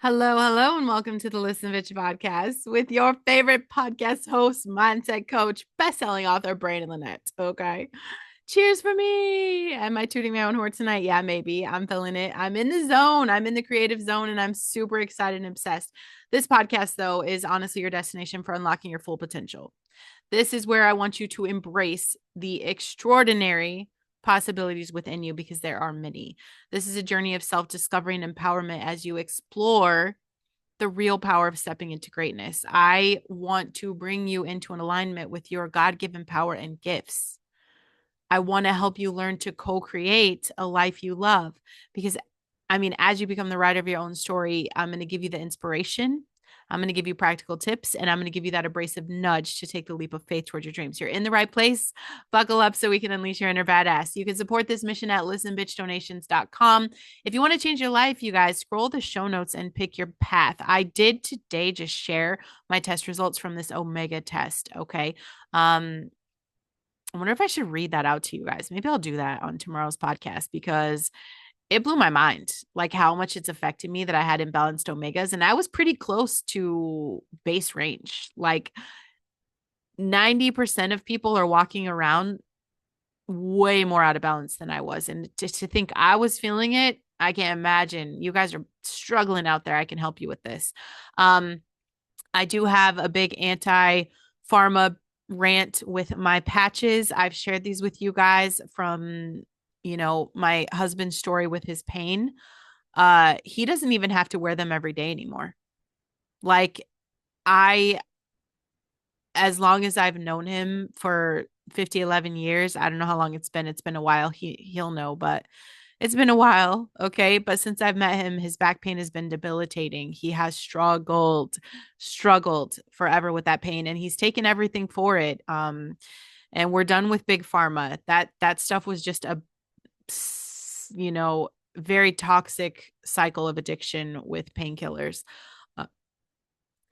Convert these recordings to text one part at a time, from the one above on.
Hello, hello, and welcome to the Listen Bitch podcast with your favorite podcast host, mindset coach, best-selling author, Brandon Lynette. Okay. Cheers for me. Am I tooting my own horn tonight? Yeah, maybe. I'm feeling it. I'm in the zone. I'm in the creative zone, and I'm super excited and obsessed. This podcast, though, is honestly your destination for unlocking your full potential. This is where I want you to embrace the extraordinary possibilities within you because there are many. This is a journey of self discovery and empowerment as you explore the real power of stepping into greatness. I want to bring you into an alignment with your God given power and gifts. I want to help you learn to co create a life you love because, as you become the writer of your own story, I'm going to give you the inspiration. I'm going to give you practical tips and I'm going to give you that abrasive nudge to take the leap of faith towards your dreams. You're in the right place. Buckle up so we can unleash your inner badass. You can support this mission at listenbitchdonations.com. If you want to change your life, you guys, scroll the show notes and pick your path. I did today just share my test results from this Omega test. Okay. I wonder if I should read that out to you guys. Maybe I'll do that on tomorrow's podcast because it blew my mind, like how much it's affected me that I had imbalanced omegas. And I was pretty close to base range. Like 90% of people are walking around way more out of balance than I was. And just to think I was feeling it, I can't imagine. You guys are struggling out there. I can help you with this. Um, I do have a big anti pharma rant with my patches. I've shared these with you guys from, my husband's story with his pain. He doesn't even have to wear them every day anymore. Like I as long as I've known him for 11 years, I don't know how long it's been. It's been a while. He'll know, but it's been a while, okay? But since I've met him, his back pain has been debilitating. He has struggled forever with that pain, and he's taken everything for it. And we're done with big pharma. That stuff was just a, very toxic cycle of addiction with painkillers.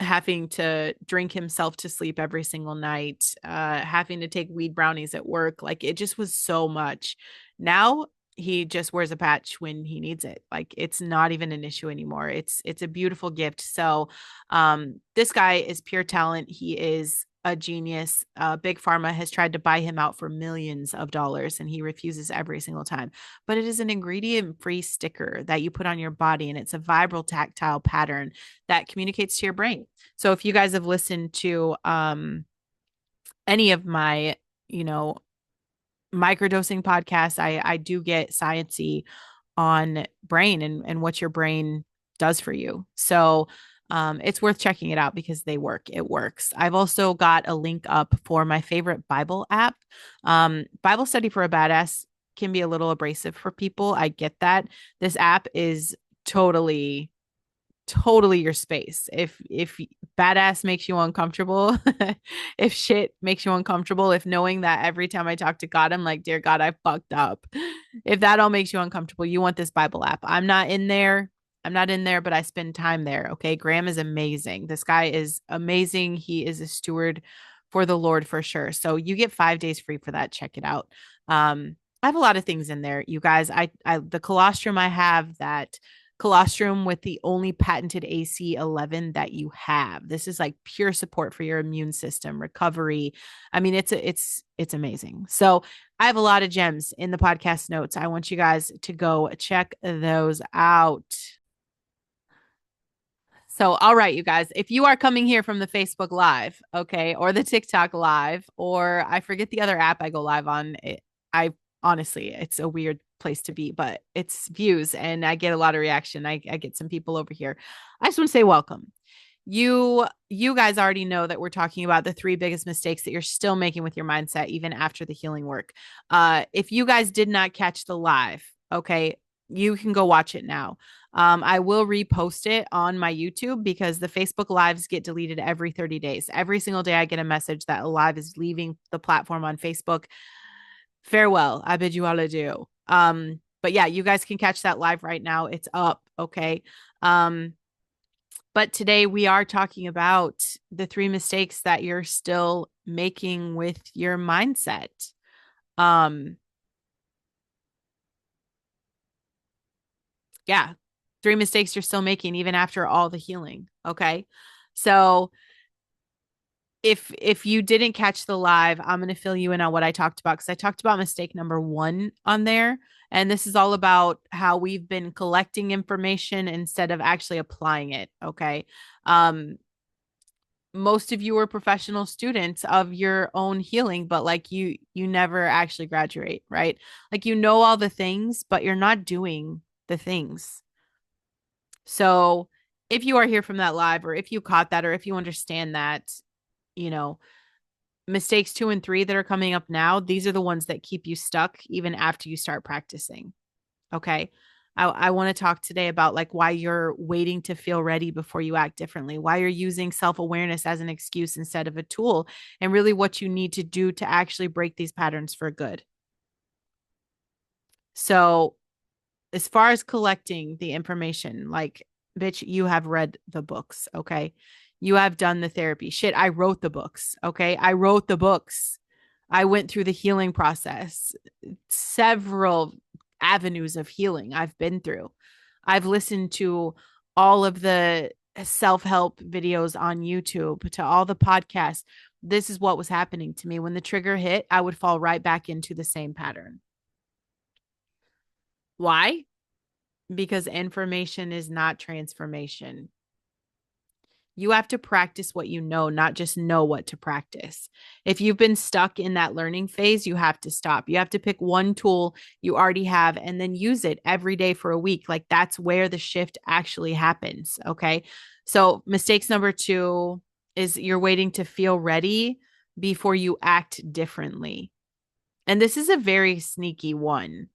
Having to drink himself to sleep every single night, having to take weed brownies at work. Like it just was so much. Now he just wears a patch when he needs it. Like it's not even an issue anymore. It's a beautiful gift. So this guy is pure talent. He is a genius. Big Pharma has tried to buy him out for millions of dollars and he refuses every single time. But it is an ingredient free sticker that you put on your body and it's a vibral tactile pattern that communicates to your brain. So if you guys have listened to any of my, you know, microdosing podcasts, I do get sciencey on brain and what your brain does for you. So it's worth checking it out because they work. It works. I've also got a link up for my favorite Bible app. Bible study for a badass can be a little abrasive for people. I get that. This app is totally your space. If badass makes you uncomfortable, if shit makes you uncomfortable, if knowing that every time I talk to God, I'm like, dear God, I fucked up. If that all makes you uncomfortable, you want this Bible app. I'm not in there. I'm not in there, but I spend time there. Okay. Graham is amazing. This guy is amazing. He is a steward for the Lord for sure. So you get 5 days free for that. Check it out. I have a lot of things in there. You guys, the colostrum I have that colostrum with the only patented AC11 that you have. This is like pure support for your immune system, recovery. It's amazing. So I have a lot of gems in the podcast notes. I want you guys to go check those out. So, all right, you guys, if you are coming here from the Facebook Live, okay, or the TikTok Live, or I forget the other app I go live on, I honestly, it's a weird place to be, but it's views and I get a lot of reaction. I get some people over here. I just want to say welcome. You guys already know that we're talking about the three biggest mistakes that you're still making with your mindset even after the healing work. If you guys did not catch the live, okay, you can go watch it now. I will repost it on my YouTube because the Facebook lives get deleted every 30 days. Every single day I get a message that a live is leaving the platform on Facebook. Farewell. I bid you all adieu. But yeah, you guys can catch that live right now. It's up. Okay. But today we are talking about the three mistakes that you're still making with your mindset. Yeah, Three mistakes you're still making even after all the healing. Okay. So if you didn't catch the live, I'm going to fill you in on what I talked about, because I talked about mistake number 1 on there. And this is all about how we've been collecting information instead of actually applying it. Okay. Most of you are professional students of your own healing, but like you never actually graduate, right? Like you know all the things, but you're not doing the things. So if you are here from that live, or if you caught that, or if you understand that, you know, mistakes 2 and 3 that are coming up now, these are the ones that keep you stuck even after you start practicing. Okay. I want to talk today about like why you're waiting to feel ready before you act differently, why you're using self-awareness as an excuse instead of a tool, and really what you need to do to actually break these patterns for good. So, as far as collecting the information, like, bitch, you have read the books. Okay. You have done the therapy. Shit, I wrote the books. Okay. I wrote the books. I went through the healing process, several avenues of healing I've been through. I've listened to all of the self-help videos on YouTube, to all the podcasts. This is what was happening to me. When the trigger hit, I would fall right back into the same pattern. Why? Because information is not transformation. You have to practice what you know, not just know what to practice. If you've been stuck in that learning phase, you have to stop. You have to pick one tool you already have and then use it every day for a week. Like that's where the shift actually happens. Okay. So, mistakes number 2 is you're waiting to feel ready before you act differently. And this is a very sneaky one.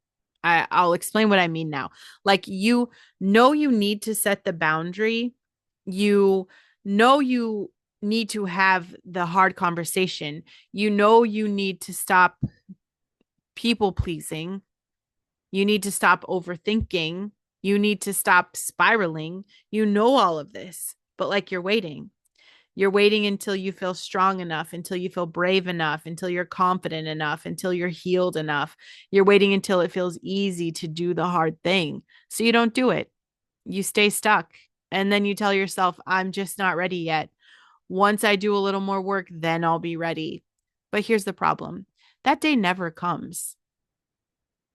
I'll explain what I mean now. Like, you know, you need to set the boundary. You know, you need to have the hard conversation. You know, you need to stop people pleasing. You need to stop overthinking. You need to stop spiraling. You know all of this, but like you're waiting. You're waiting until you feel strong enough, until you feel brave enough, until you're confident enough, until you're healed enough. You're waiting until it feels easy to do the hard thing. So you don't do it. You stay stuck. And then you tell yourself, I'm just not ready yet. Once I do a little more work, then I'll be ready. But here's the problem, that day never comes.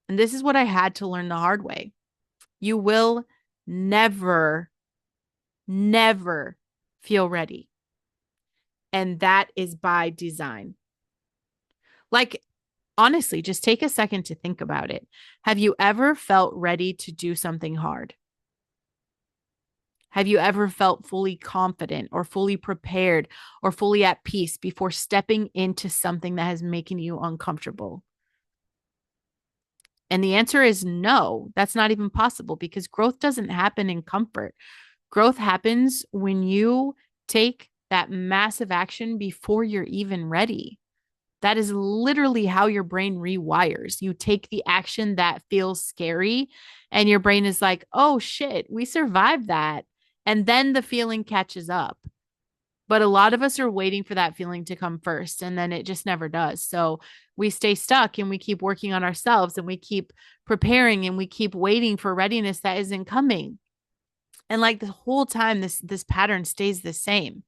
And this is what I had to learn the hard way. You will never, never feel ready. And that is by design. Like, honestly, just take a second to think about it. Have you ever felt ready to do something hard? Have you ever felt fully confident or fully prepared or fully at peace before stepping into something that has making you uncomfortable? And the answer is no, that's not even possible, because growth doesn't happen in comfort. Growth happens when you take that massive action before you're even ready. That is literally how your brain rewires. You take the action that feels scary, and your brain is like, oh shit, we survived that. And then the feeling catches up. But a lot of us are waiting for that feeling to come first, and then it just never does. So we stay stuck and we keep working on ourselves and we keep preparing and we keep waiting for readiness that isn't coming. And like the whole time, this pattern stays the same.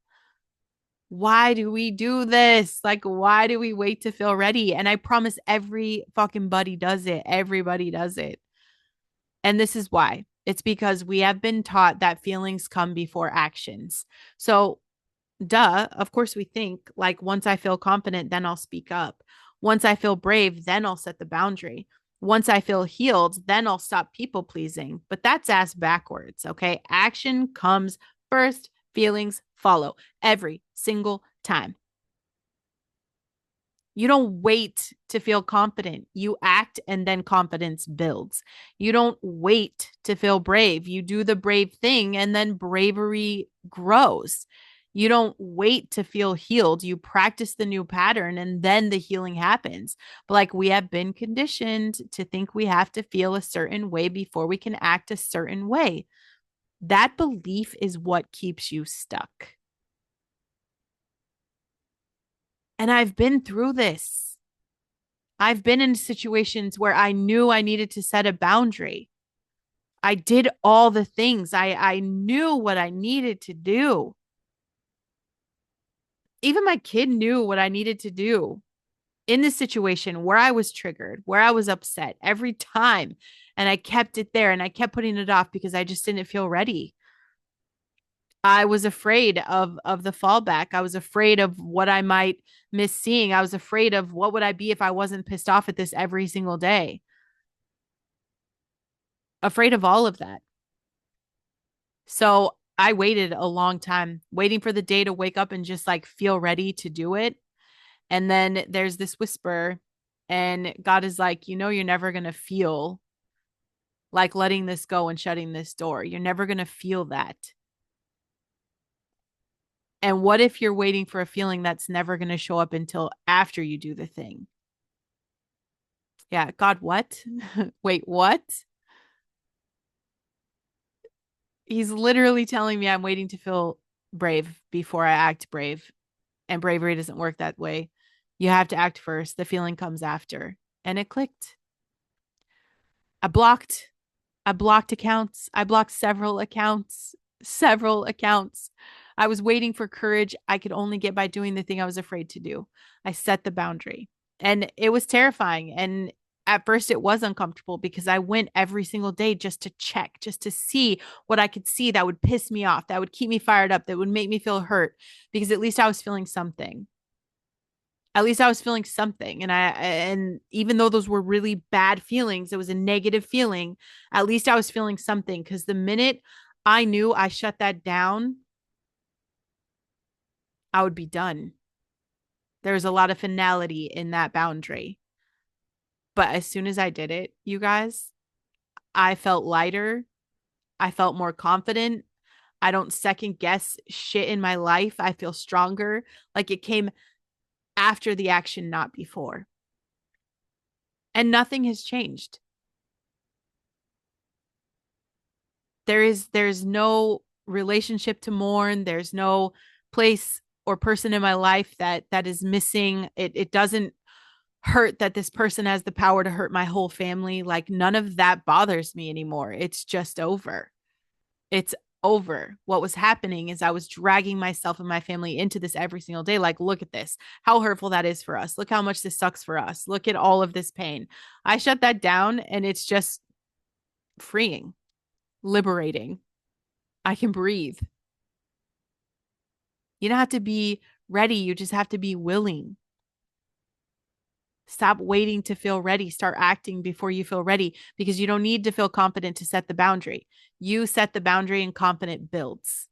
Why do we do this? Like, why do we wait to feel ready? And I promise every fucking buddy does it. Everybody does it. And this is why. It's because we have been taught that feelings come before actions. So, duh, of course we think like, once I feel confident, then I'll speak up. Once I feel brave, then I'll set the boundary. Once I feel healed, then I'll stop people pleasing. But that's ass backwards. Okay. Action comes first, feelings follow every single time. You don't wait to feel confident. You act, and then confidence builds. You don't wait to feel brave. You do the brave thing, and then bravery grows. You don't wait to feel healed. You practice the new pattern, and then the healing happens. But like, we have been conditioned to think we have to feel a certain way before we can act a certain way. That belief is what keeps you stuck. And I've been through this. I've been in situations where I knew I needed to set a boundary. I did all the things. I knew what I needed to do. Even my kid knew what I needed to do in this situation where I was triggered, where I was upset every time. And I kept it there and I kept putting it off because I just didn't feel ready. I was afraid of the fallback. I was afraid of what I might miss seeing. I was afraid of what would I be if I wasn't pissed off at this every single day. Afraid of all of that. So I waited a long time, waiting for the day to wake up and just like feel ready to do it. And then there's this whisper, and God is like, you're never going to feel like letting this go and shutting this door. You're never going to feel that. And what if you're waiting for a feeling that's never going to show up until after you do the thing? Yeah, God, what? Wait, what? He's literally telling me I'm waiting to feel brave before I act brave. And bravery doesn't work that way. You have to act first. The feeling comes after. And it clicked. I blocked. I blocked accounts. I blocked several accounts. Several accounts. I was waiting for courage. I could only get by doing the thing I was afraid to do. I set the boundary. And it was terrifying. And at first, it was uncomfortable because I went every single day just to check, just to see what I could see that would piss me off, that would keep me fired up, that would make me feel hurt, because at least I was feeling something. At least I was feeling something. And even though those were really bad feelings, it was a negative feeling. At least I was feeling something, because the minute I knew I shut that down, I would be done. There's a lot of finality in that boundary. But as soon as I did it, you guys, I felt lighter. I felt more confident. I don't second guess shit in my life. I feel stronger. Like it came after the action, not before. And nothing has changed. There's no relationship to mourn. There's no place or person in my life that is missing. It doesn't hurt that this person has the power to hurt my whole family. Like none of that bothers me anymore. It's just over. It's over. What was happening is I was dragging myself and my family into this every single day. Like, look at this, how hurtful that is for us. Look how much this sucks for us. Look at all of this pain. I shut that down and it's just freeing, liberating. I can breathe. You don't have to be ready. You just have to be willing. Stop waiting to feel ready. Start acting before you feel ready, because you don't need to feel confident to set the boundary. You set the boundary and confident builds.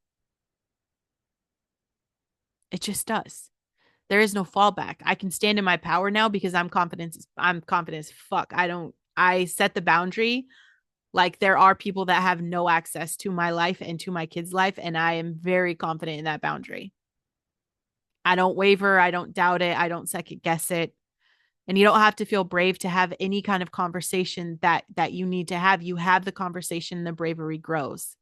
It just does. There is no fallback. I can stand in my power now because I'm confident. I'm confident as fuck. I set the boundary. Like there are people that have no access to my life and to my kids' life. And I am very confident in that boundary. I don't waver. I don't doubt it. I don't second guess it. And you don't have to feel brave to have any kind of conversation that you need to have. You have the conversation, the bravery grows.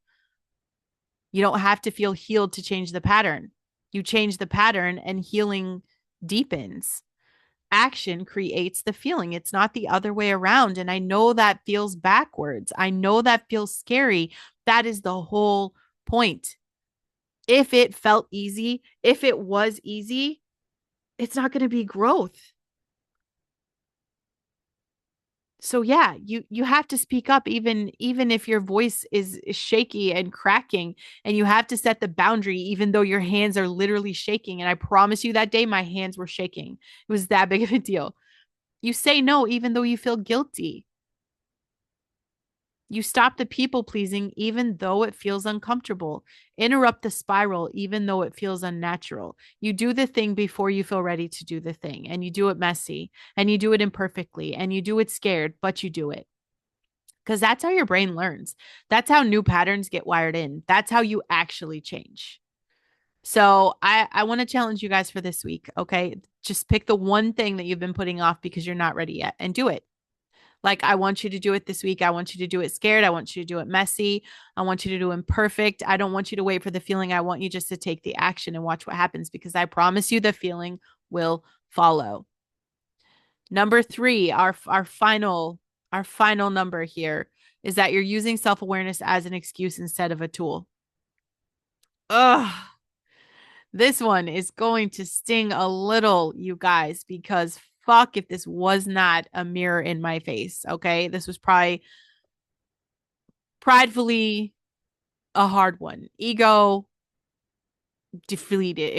You don't have to feel healed to change the pattern. You change the pattern and healing deepens. Action creates the feeling. It's not the other way around. And I know that feels backwards. I know that feels scary. That is the whole point. If it felt easy, if it was easy, it's not going to be growth. So yeah, you have to speak up, even if your voice is shaky and cracking, and you have to set the boundary even though your hands are literally shaking. And I promise you, that day my hands were shaking. It was that big of a deal. You say no even though you feel guilty. You stop the people pleasing even though it feels uncomfortable. Interrupt the spiral even though it feels unnatural. You do the thing before you feel ready to do the thing, and you do it messy, and you do it imperfectly, and you do it scared, but you do it. Because that's how your brain learns. That's how new patterns get wired in. That's how you actually change. So I want to challenge you guys for this week. Okay. Just pick the one thing that you've been putting off because you're not ready yet, and do it. Like, I want you to do it this week. I want you to do it scared. I want you to do it messy. I want you to do imperfect. I don't want you to wait for the feeling. I want you just to take the action and watch what happens, because I promise you the feeling will follow. Number 3, our final number here is that you're using self-awareness as an excuse instead of a tool. Ugh. This one is going to sting a little, you guys, because fuck if this was not a mirror in my face. Okay. This was probably pridefully a hard one. Ego defeated.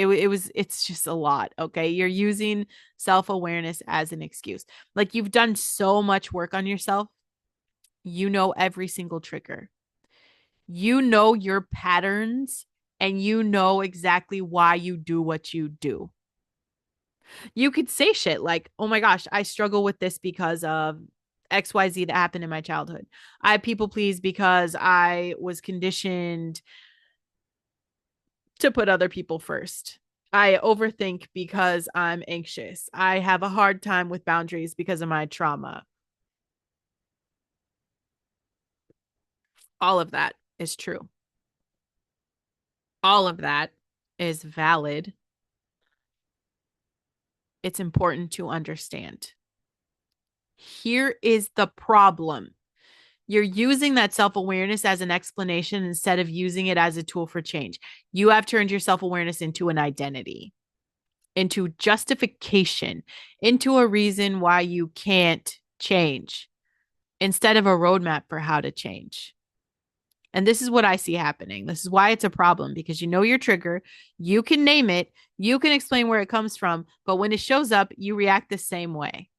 It's just a lot. Okay. You're using self awareness as an excuse. Like you've done so much work on yourself. You know every single trigger, you know your patterns, and you know exactly why you do what you do. You could say shit like, oh my gosh, I struggle with this because of XYZ that happened in my childhood. I people please because I was conditioned to put other people first. I overthink because I'm anxious. I have a hard time with boundaries because of my trauma. All of that is true. All of that is valid. It's important to understand. Here is the problem. You're using that self awareness as an explanation instead of using it as a tool for change. You have turned your self awareness into an identity, into justification, into a reason why you can't change instead of a roadmap for how to change. And this is what I see happening. This is why it's a problem, because you know your trigger, you can name it, you can explain where it comes from, but when it shows up, you react the same way.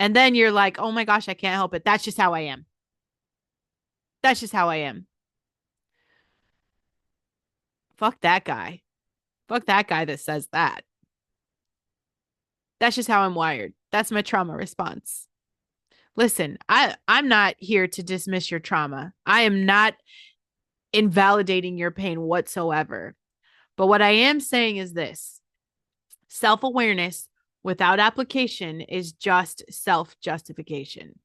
And then you're like, oh my gosh, I can't help it. That's just how I am. That's just how I am. Fuck that guy. Fuck that guy that says that. That's just how I'm wired. That's my trauma response. Listen, I'm not here to dismiss your trauma. I am not invalidating your pain whatsoever. But what I am saying is this: self-awareness without application is just self-justification.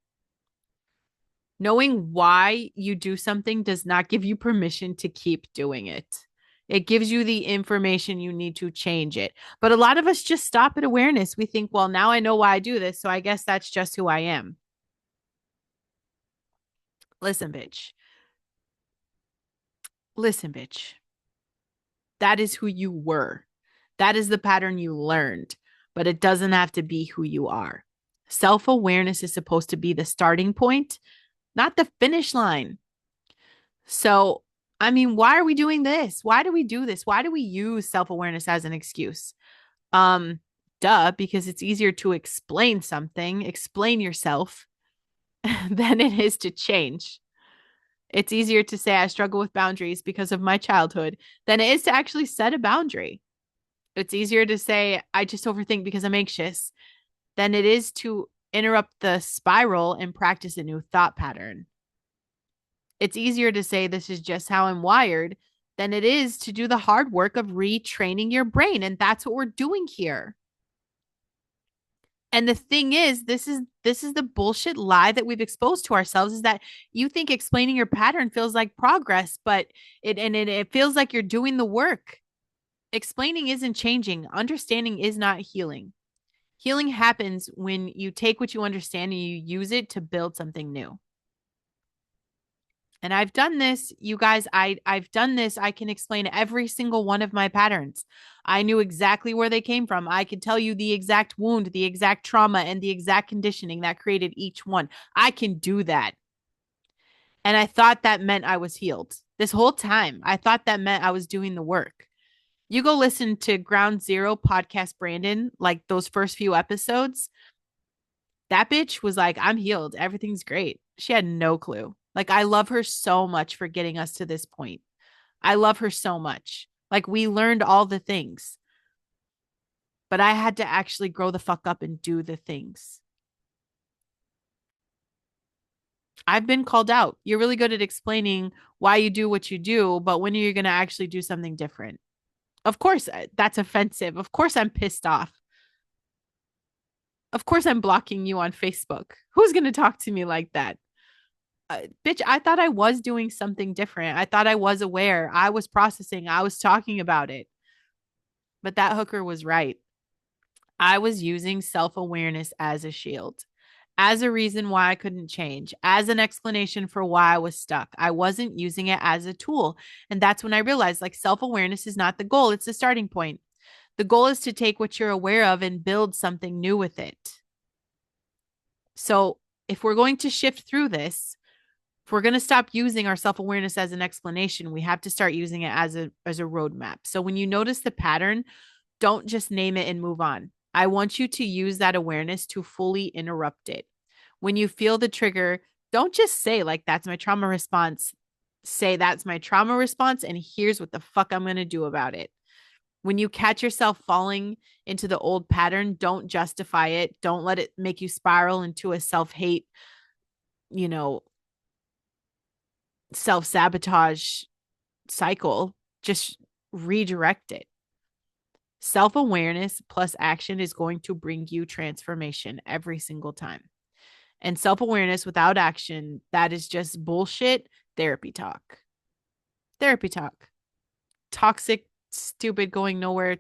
Knowing why you do something does not give you permission to keep doing it. It gives you the information you need to change it. But a lot of us just stop at awareness. We think, well, now I know why I do this, so I guess that's just who I am. Listen, bitch. Listen, bitch. That is who you were. That is the pattern you learned, but it doesn't have to be who you are. Self awareness is supposed to be the starting point, not the finish line. So, I mean, why are we doing this? Why do we do this? Why do we use self-awareness as an excuse? Um, Duh, because it's easier to explain something, explain yourself than it is to change. It's easier to say I struggle with boundaries because of my childhood than it is to actually set a boundary. It's easier to say I just overthink because I'm anxious than it is to interrupt the spiral and practice a new thought pattern. It's easier to say this is just how I'm wired than it is to do the hard work of retraining your brain. And that's what we're doing here. And the thing is, this is the bullshit lie that we've exposed to ourselves, is that you think explaining your pattern feels like progress, but it feels like you're doing the work. Explaining isn't changing. Understanding is not healing. Healing happens when you take what you understand and you use it to build something new. And I've done this, you guys. I've done this. I can explain every single one of my patterns. I knew exactly where they came from. I could tell you the exact wound, the exact trauma, and the exact conditioning that created each one. I can do that. And I thought that meant I was healed. This whole time, I thought that meant I was doing the work. You go listen to Ground Zero podcast Brandon, like those first few episodes. That bitch was like, I'm healed. Everything's great. She had no clue. Like, I love her so much for getting us to this point. I love her so much. Like, we learned all the things, but I had to actually grow the fuck up and do the things. I've been called out. You're really good at explaining why you do what you do, but when are you going to actually do something different? Of course, that's offensive. Of course, I'm pissed off. Of course, I'm blocking you on Facebook. Who's going to talk to me like that? Bitch, I thought I was doing something different. I thought I was aware. I was processing. I was talking about it. But that hooker was right. I was using self awareness as a shield. as a reason why I couldn't change, as an explanation for why I was stuck. I wasn't using it as a tool. And that's when I realized like self awareness is not the goal, it's the starting point. The goal is to take what you're aware of and build something new with it. So if we're going to shift through this, if we're going to stop using our self-awareness as an explanation, we have to start using it as a roadmap. So when you notice the pattern, don't just name it and move on. I want you to use that awareness to fully interrupt it. When you feel the trigger, don't just say like that's my trauma response. Say that's my trauma response and here's what the fuck I'm going to do about it. When you catch yourself falling into the old pattern, don't justify it. Don't let it make you spiral into a self-hate, you know, self-sabotage cycle. Just redirect it. Self-awareness plus action is going to bring you transformation every single time. And self-awareness without action, that is just bullshit therapy talk. Therapy talk. Toxic, stupid, going nowhere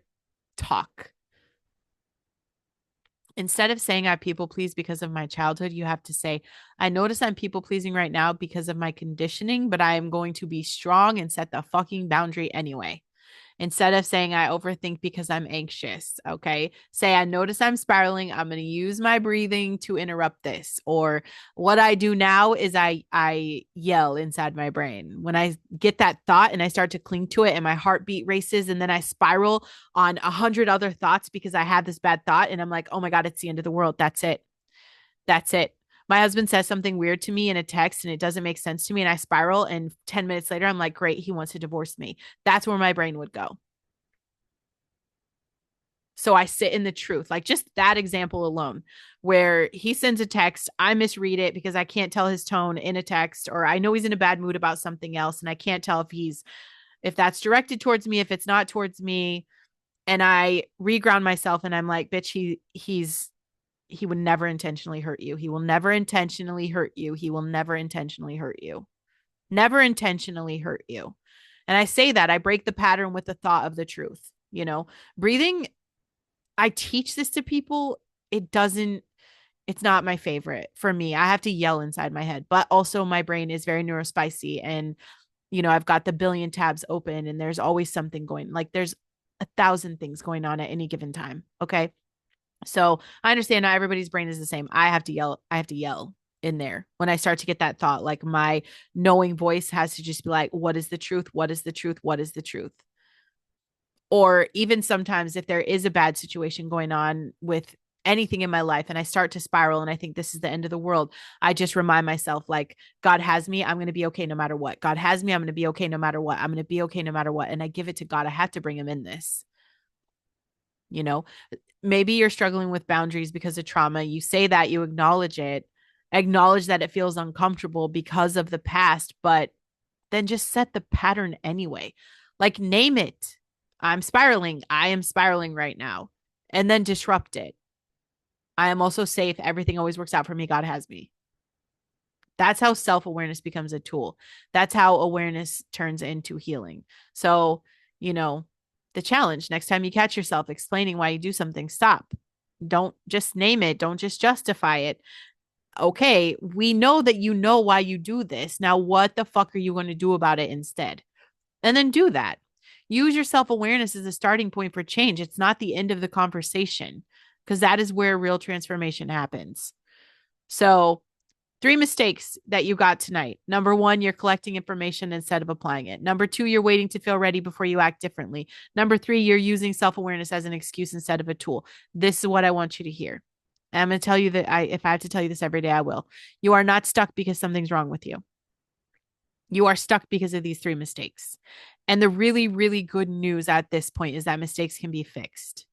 talk. Instead of saying I people please because of my childhood, you have to say, I notice I'm people pleasing right now because of my conditioning, but I am going to be strong and set the fucking boundary anyway. Instead of saying I overthink because I'm anxious, okay? Say I notice I'm spiraling, I'm going to use my breathing to interrupt this. Or what I do now is I yell inside my brain. When I get that thought and I start to cling to it and my heartbeat races and then I spiral on 100 other thoughts because I had this bad thought and I'm like, "Oh my god, it's the end of the world. That's it. That's it." My husband says something weird to me in a text and it doesn't make sense to me and I spiral and 10 minutes later I'm like, "Great, he wants to divorce me." That's where my brain would go. So I sit in the truth, like just that example alone, where he sends a text, I misread it because I can't tell his tone in a text, or I know he's in a bad mood about something else. And I can't tell if that's directed towards me, if it's not towards me. And I reground myself and I'm like, bitch, he would never intentionally hurt you. He will never intentionally hurt you. He will never intentionally hurt you. Never intentionally hurt you. And I say that I break the pattern with the thought of the truth. Breathing, I teach this to people. It's not my favorite for me. I have to yell inside my head, but also my brain is very neurospicy and, I've got the billion tabs open and there's always something going, like there's 1,000 things going on at any given time. Okay. So I understand not everybody's brain is the same. I have to yell in there when I start to get that thought. Like my knowing voice has to just be like, what is the truth? What is the truth? What is the truth? Or even sometimes if there is a bad situation going on with anything in my life and I start to spiral and I think this is the end of the world, I just remind myself like, God has me. I'm going to be okay no matter what. God has me. I'm going to be okay no matter what. I'm going to be okay no matter what. And I give it to God. I have to bring him in this. You know, maybe you're struggling with boundaries because of trauma. You say that, you acknowledge that it feels uncomfortable because of the past, but then just set the pattern anyway. Like name it. I'm spiraling. I am spiraling right now. And then disrupt it. I am also safe. Everything always works out for me. God has me. That's how self-awareness becomes a tool. That's how awareness turns into healing. So, the challenge next time you catch yourself explaining why you do something, stop. Don't just name it. Don't just justify it. Okay, we know that you know why you do this. Now, what the fuck are you going to do about it instead? And then do that. Use your self-awareness as a starting point for change. It's not the end of the conversation because that is where real transformation happens. So 3 mistakes that you got tonight. Number 1, you're collecting information instead of applying it. Number 2, you're waiting to feel ready before you act differently. Number 3, you're using self-awareness as an excuse instead of a tool. This is what I want you to hear. And I'm going to tell you that if I have to tell you this every day, I will. You are not stuck because something's wrong with you. You are stuck because of these 3 mistakes. And the really, really good news at this point is that mistakes can be fixed.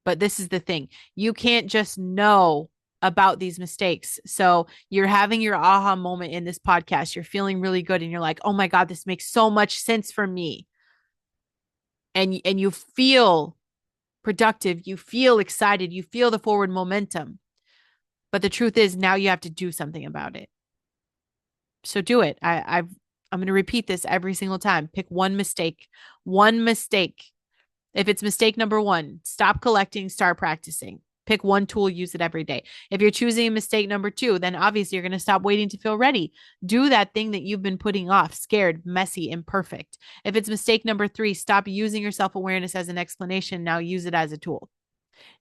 But this is the thing. You can't just know about these mistakes. So you're having your aha moment in this podcast. You're feeling really good and you're like, oh my God, this makes so much sense for me. And you feel productive. You feel excited. You feel the forward momentum. But the truth is now you have to do something about it. So do it. I'm going to repeat this every single time. Pick one mistake. One mistake. If it's mistake number 1, stop collecting, start practicing. Pick one tool, use it every day. If you're choosing mistake number 2, then obviously you're going to stop waiting to feel ready. Do that thing that you've been putting off, scared, messy, imperfect. If it's mistake number 3, stop using your self-awareness as an explanation. Now use it as a tool.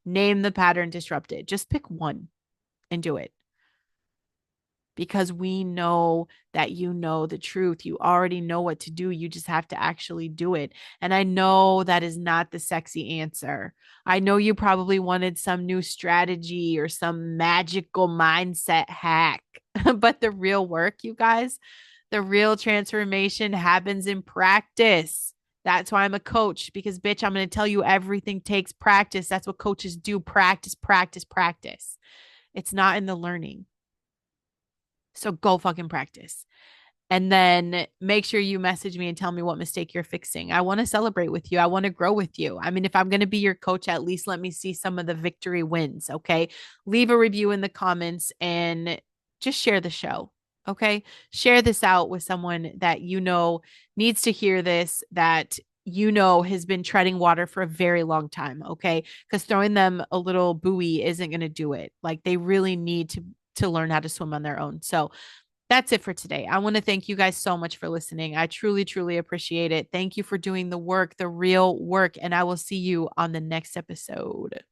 Name the pattern, disrupt it. Just pick one and do it, because we know that you know the truth. You already know what to do. You just have to actually do it. And I know that is not the sexy answer. I know you probably wanted some new strategy or some magical mindset hack, but the real work, you guys, the real transformation happens in practice. That's why I'm a coach, because bitch, I'm going to tell you everything takes practice. That's what coaches do. Practice, practice, practice. It's not in the learning. So go fucking practice. And then make sure you message me and tell me what mistake you're fixing. I want to celebrate with you. I want to grow with you. I mean, if I'm going to be your coach, at least let me see some of the victory wins. Okay. Leave a review in the comments and just share the show. Okay. Share this out with someone that you know needs to hear this, that you know has been treading water for a very long time. Okay. Because throwing them a little buoy isn't going to do it. Like, they really need to learn how to swim on their own. So that's it for today. I want to thank you guys so much for listening. I truly, truly appreciate it. Thank you for doing the work, the real work, and I will see you on the next episode.